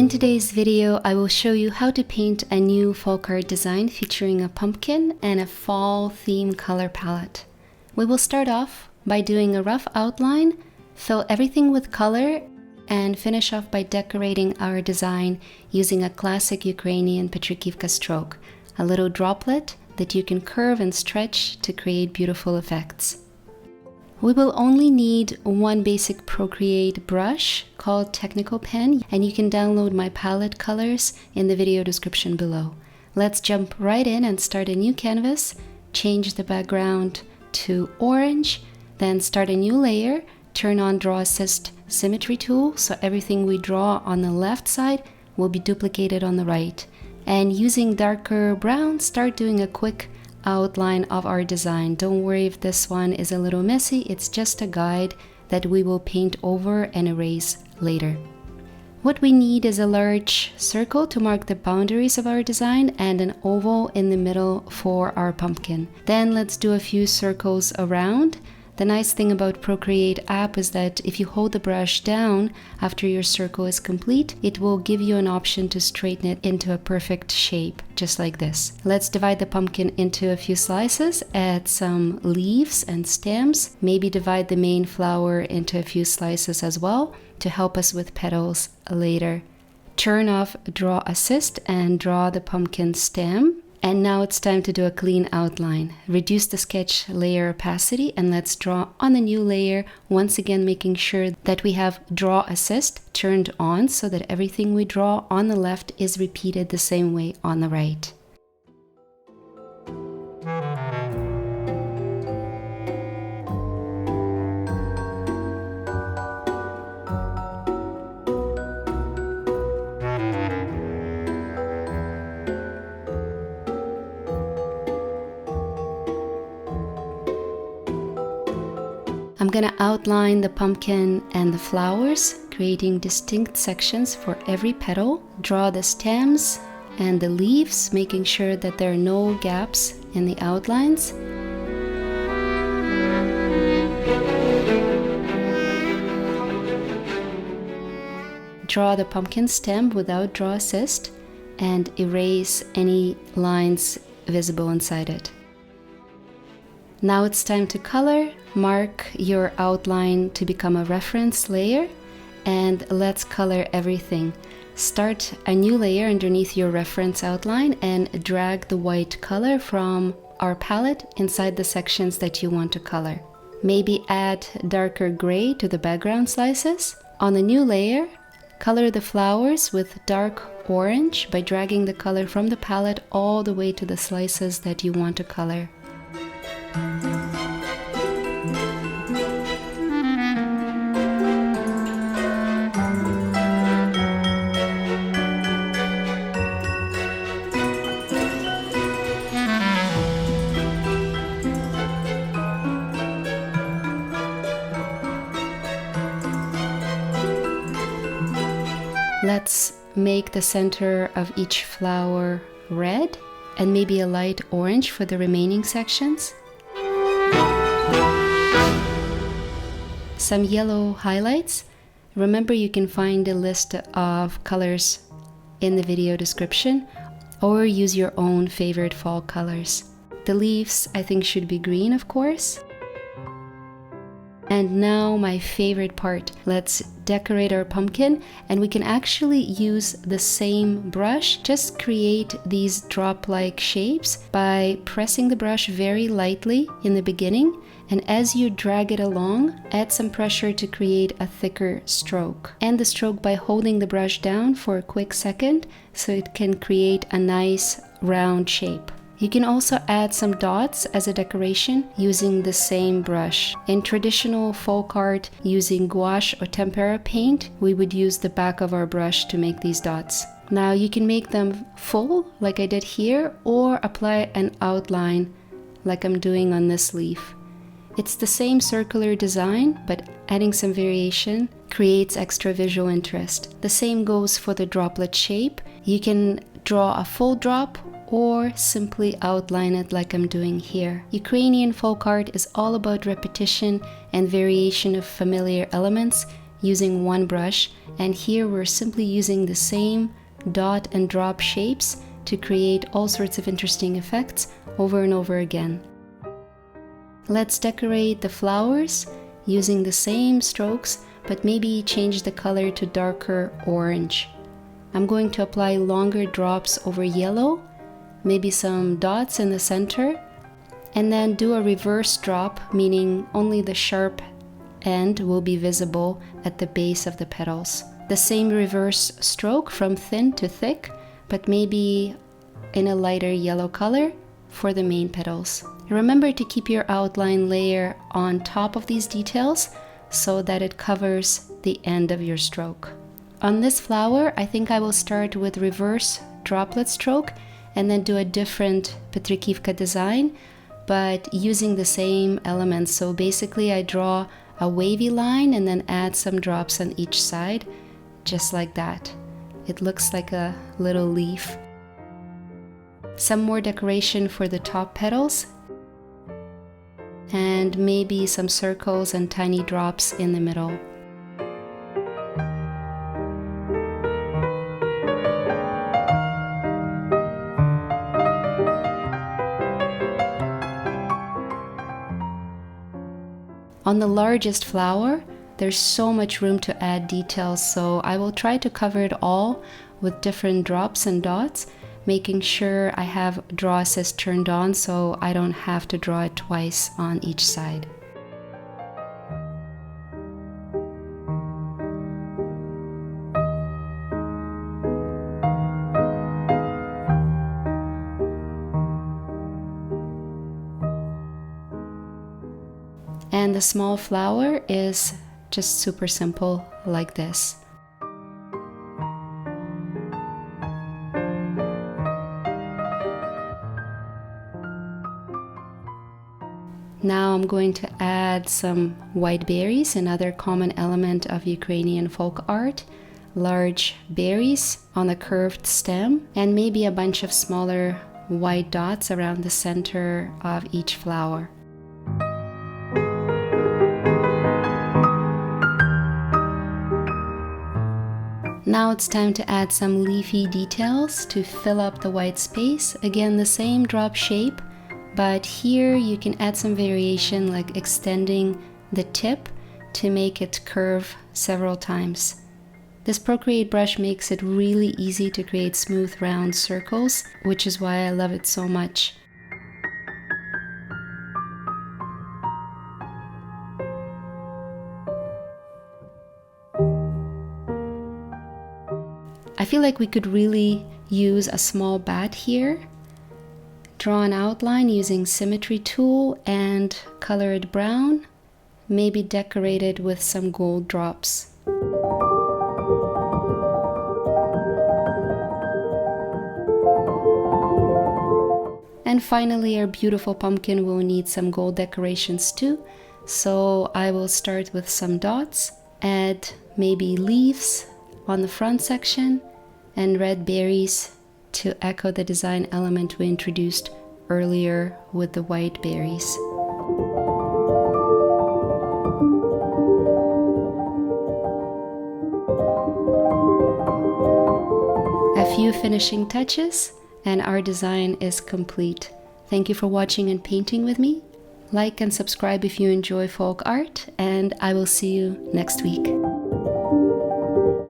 In today's video, I will show you how to paint a new folk art design featuring a pumpkin and a fall theme color palette. We will start off by doing a rough outline, fill everything with color, and finish off by decorating our design using a classic Ukrainian Petrikivka stroke, a little droplet that you can curve and stretch to create beautiful effects. We will only need one basic Procreate brush called Technical Pen, and you can download my palette colors in the video description below. Let's jump right in and start a new canvas, change the background to orange, then start a new layer, turn on Draw Assist Symmetry tool so everything we draw on the left side will be duplicated on the right. And using darker brown, start doing a quick outline of our design. Don't worry if this one is a little messy, it's just a guide that we will paint over and erase later. What we need is a large circle to mark the boundaries of our design and an oval in the middle for our pumpkin. Then let's do a few circles around. The nice thing about Procreate app is that if you hold the brush down after your circle is complete, it will give you an option to straighten it into a perfect shape, just like this. Let's divide the pumpkin into a few slices, add some leaves and stems, maybe divide the main flower into a few slices as well to help us with petals later. Turn off Draw Assist and draw the pumpkin stem. And now it's time to do a clean outline. Reduce the sketch layer opacity and let's draw on the new layer, once again making sure that we have Draw Assist turned on so that everything we draw on the left is repeated the same way on the right. I'm gonna outline the pumpkin and the flowers, creating distinct sections for every petal. Draw the stems and the leaves, making sure that there are no gaps in the outlines. Draw the pumpkin stem without Draw Assist and erase any lines visible inside it. Now it's time to color. Mark your outline to become a reference layer and let's color everything. Start a new layer underneath your reference outline and drag the white color from our palette inside the sections that you want to color. Maybe add darker gray to the background slices. On the new layer, color the flowers with dark orange by dragging the color from the palette all the way to the slices that you want to color. Let's make the center of each flower red and maybe a light orange for the remaining sections. Some yellow highlights. Remember, you can find a list of colors in the video description or use your own favorite fall colors. The leaves, I think, should be green, of course. And now my favorite part. Let's decorate our pumpkin, and we can actually use the same brush, just create these drop-like shapes by pressing the brush very lightly in the beginning, and as you drag it along, add some pressure to create a thicker stroke. End the stroke by holding the brush down for a quick second so it can create a nice round shape. You can also add some dots as a decoration using the same brush. In traditional folk art, using gouache or tempera paint, we would use the back of our brush to make these dots. Now you can make them full, like I did here, or apply an outline, like I'm doing on this leaf. It's the same circular design, but adding some variation creates extra visual interest. The same goes for the droplet shape. You can draw a full drop or simply outline it like I'm doing here. Ukrainian folk art is all about repetition and variation of familiar elements using one brush, and here we're simply using the same dot and drop shapes to create all sorts of interesting effects over and over again. Let's decorate the flowers using the same strokes, but maybe change the color to darker orange. I'm going to apply longer drops over yellow, maybe some dots in the center, and then do a reverse drop, meaning only the sharp end will be visible at the base of the petals. The same reverse stroke from thin to thick, but maybe in a lighter yellow color for the main petals. Remember to keep your outline layer on top of these details so that it covers the end of your stroke. On this flower, I think I will start with reverse droplet stroke and then do a different Petrikivka design, but using the same elements. So basically I draw a wavy line and then add some drops on each side, just like that. It looks like a little leaf. Some more decoration for the top petals, and maybe some circles and tiny drops in the middle. On the largest flower, there's so much room to add details, so I will try to cover it all with different drops and dots, making sure I have Draw Assist turned on so I don't have to draw it twice on each side. And the small flower is just super simple like this. Now I'm going to add some white berries, another common element of Ukrainian folk art. Large berries on a curved stem, and maybe a bunch of smaller white dots around the center of each flower. Now it's time to add some leafy details to fill up the white space. Again, the same drop shape, but here you can add some variation, like extending the tip to make it curve several times. This Procreate brush makes it really easy to create smooth round circles, which is why I love it so much. I feel like we could really use a small bat here. Draw an outline using Symmetry tool and color it brown. Maybe decorate it with some gold drops. And finally, our beautiful pumpkin will need some gold decorations too. So I will start with some dots, add maybe leaves on the front section, and red berries to echo the design element we introduced earlier with the white berries. A few finishing touches and our design is complete. Thank you for watching and painting with me. Like and subscribe if you enjoy folk art, and I will see you next week.